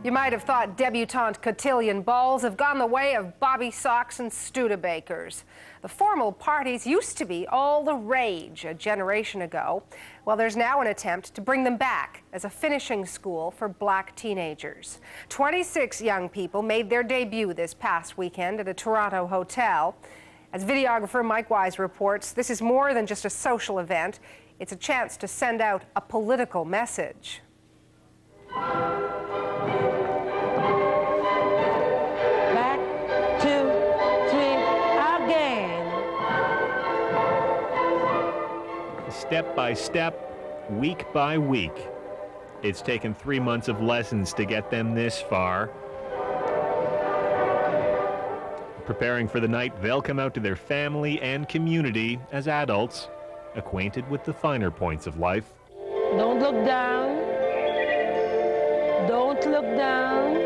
You might have thought debutante cotillion balls have gone the way of bobby socks and Studebakers. The formal parties used to be all the rage a generation ago. Well, there's now an attempt to bring them back as a finishing school for black teenagers. 26 young people made their debut this past weekend at a Toronto hotel. As videographer Mike Wise reports, this is more than just a social event. It's a chance to send out a political message. Step by step, week by week. It's taken 3 months of lessons to get them this far. Preparing for the night, they'll come out to their family and community as adults, acquainted with the finer points of life. Don't look down. Don't look down.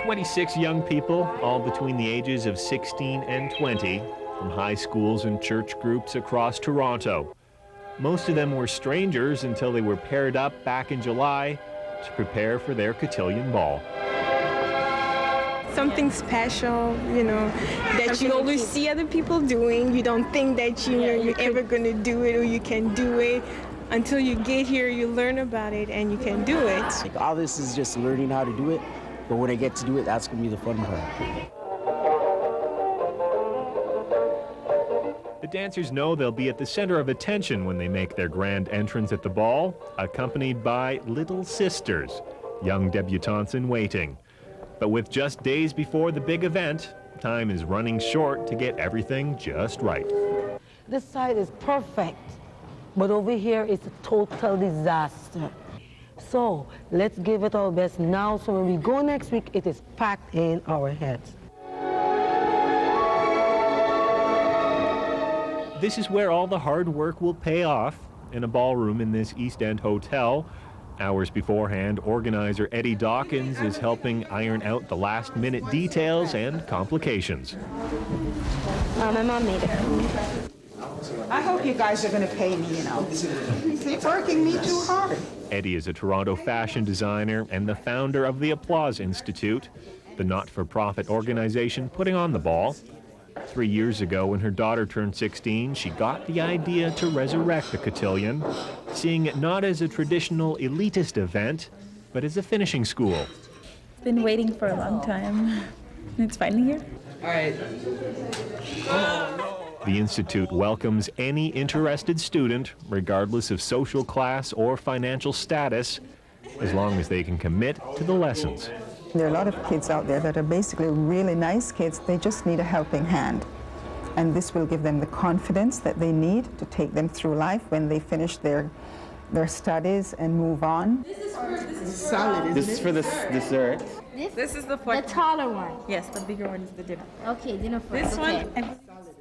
26 young people, all between the ages of 16 and 20, from high schools and church groups across Toronto. Most of them were strangers until they were paired up back in July to prepare for their cotillion ball. Something special, you know, that you always see other people doing. You don't think that you're ever going to do it or you can do it. Until you get here, you learn about it and you can do it. Like, all this is just learning how to do it, but when I get to do it, that's going to be the fun part. The dancers know they'll be at the center of attention when they make their grand entrance at the ball, accompanied by little sisters, young debutantes in waiting. But with just days before the big event, time is running short to get everything just right. This side is perfect, but over here it's a total disaster. So let's give it our best now, so when we go next week, it is packed in our heads. This is where all the hard work will pay off, in a ballroom in this East End hotel. Hours beforehand, organizer Eddie Dawkins is helping iron out the last-minute details and complications. My mom made it. I hope you guys are going to pay me, you know. They're working me too hard. Eddie is a Toronto fashion designer and the founder of the Applause Institute, the not-for-profit organization putting on the ball. 3 years ago, when her daughter turned 16, she got the idea to resurrect the cotillion, seeing it not as a traditional elitist event, but as a finishing school. Been waiting for a long time, and it's finally here. All right. The Institute welcomes any interested student, regardless of social class or financial status, as long as they can commit to the lessons. There are a lot of kids out there that are basically really nice kids. They just need a helping hand. And this will give them the confidence that they need to take them through life when they finish their studies and move on. This is solid, isn't it? This is for the dessert. This is the taller one. Yes, the bigger one is the dinner. Okay, dinner This first. Okay. one.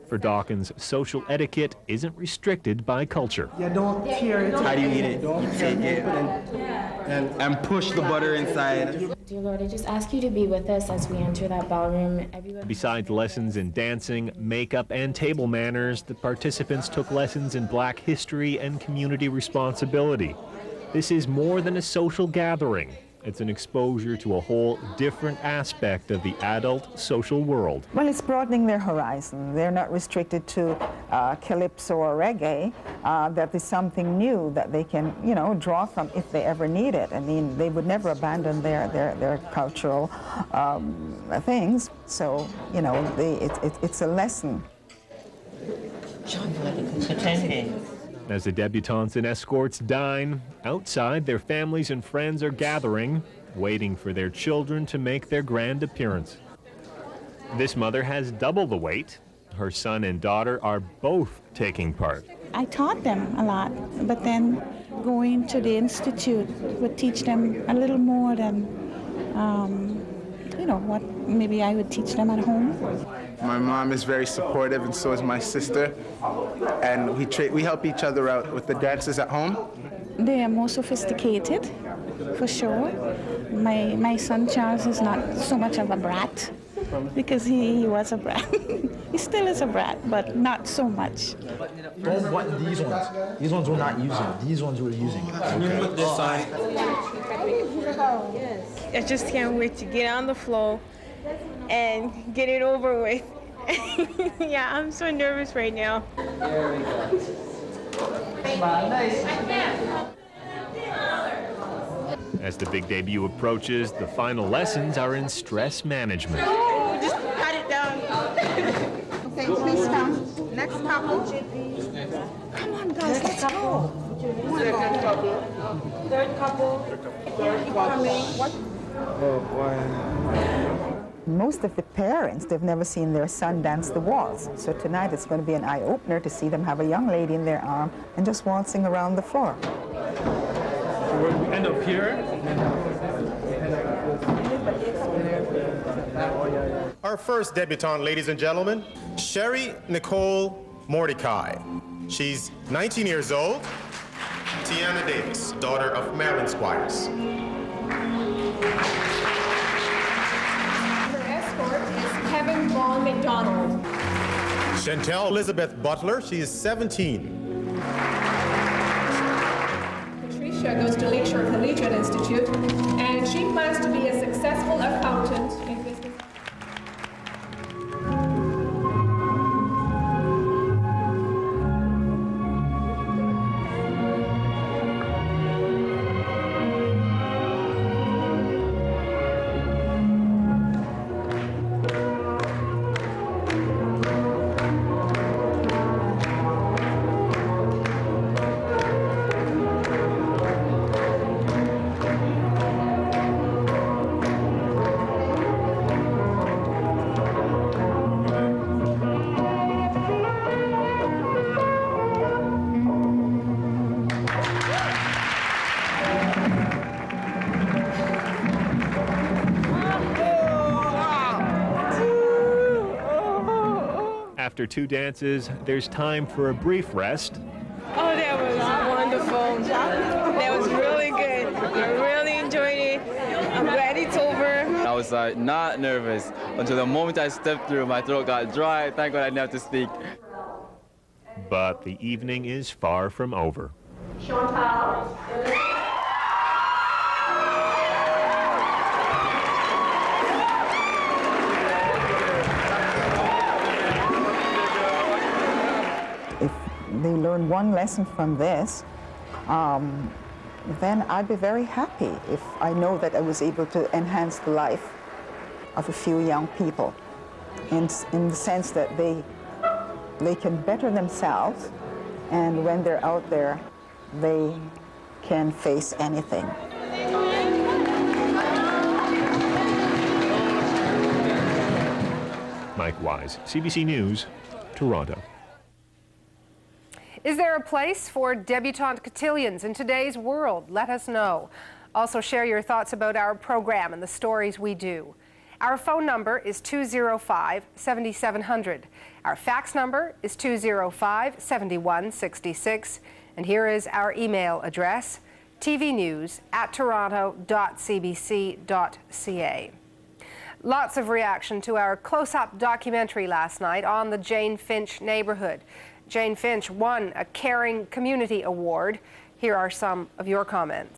For Dawkins, social etiquette isn't restricted by culture. Yeah, don't tear it. How do you eat it? You take it and push the butter inside. Dear Lord, I just ask you to be with us as we enter that ballroom. Besides lessons in dancing, makeup, and table manners, the participants took lessons in Black history and community responsibility. This is more than a social gathering. It's an exposure to a whole different aspect of the adult social world. Well, it's broadening their horizon. They're not restricted to calypso or reggae. That is something new that they can, you know, draw from if they ever need it. I mean, they would never abandon their cultural things. So, you know, it's a lesson. As the debutantes and escorts dine, outside their families and friends are gathering, waiting for their children to make their grand appearance. This mother has double the weight. Her son and daughter are both taking part. I taught them a lot, but then going to the Institute would teach them a little more than, you know, what maybe I would teach them at home. My mom is very supportive, and so is my sister. And we help each other out with the dances at home. They are more sophisticated, for sure. My son Charles is not so much of a brat. because he was a brat. He still is a brat, but not so much. Don't button these ones. These ones we're not using. These ones we're using. Can you put this side? I just can't wait to get on the floor and get it over with. Yeah, I'm so nervous right now. There we go. As the big debut approaches, the final lessons are in stress management. Oh, just pat it down. Okay, please come. Next couple. Come on, guys, let's go. Second couple. Third couple. Third couple. Oh, boy. Most of the parents, they've never seen their son dance the waltz. So tonight it's going to be an eye-opener to see them have a young lady in their arm and just waltzing around the floor. We'll end up here. Our first debutante, ladies and gentlemen, Sherry Nicole Mordecai. She's 19 years old. Tiana Davis, daughter of Marilyn Squires. Her escort is Kevin Vaughn McDonald. Chantel Elizabeth Butler, she is 17. Patricia goes to Lakeshore Collegiate Institute, and she plans to be a successful accountant in business. After 2 dances, there's time for a brief rest. Oh, that was wonderful. That was really good. I really enjoyed it. I'm glad it's over. I was not nervous until the moment I stepped through, my throat got dry. Thank God I didn't have to speak. But the evening is far from over. Chantal. If they learn one lesson from this, then I'd be very happy if I know that I was able to enhance the life of a few young people in the sense that they can better themselves, and when they're out there, they can face anything. Mike Wise, CBC News, Toronto. Is there a place for debutante cotillions in today's world? Let us know. Also share your thoughts about our program and the stories we do. Our phone number is 205-7700. Our fax number is 205-7166. And here is our email address, tvnews@toronto.cbc.ca. Lots of reaction to our close-up documentary last night on the Jane Finch neighborhood. Jane Finch won a Caring Community Award. Here are some of your comments.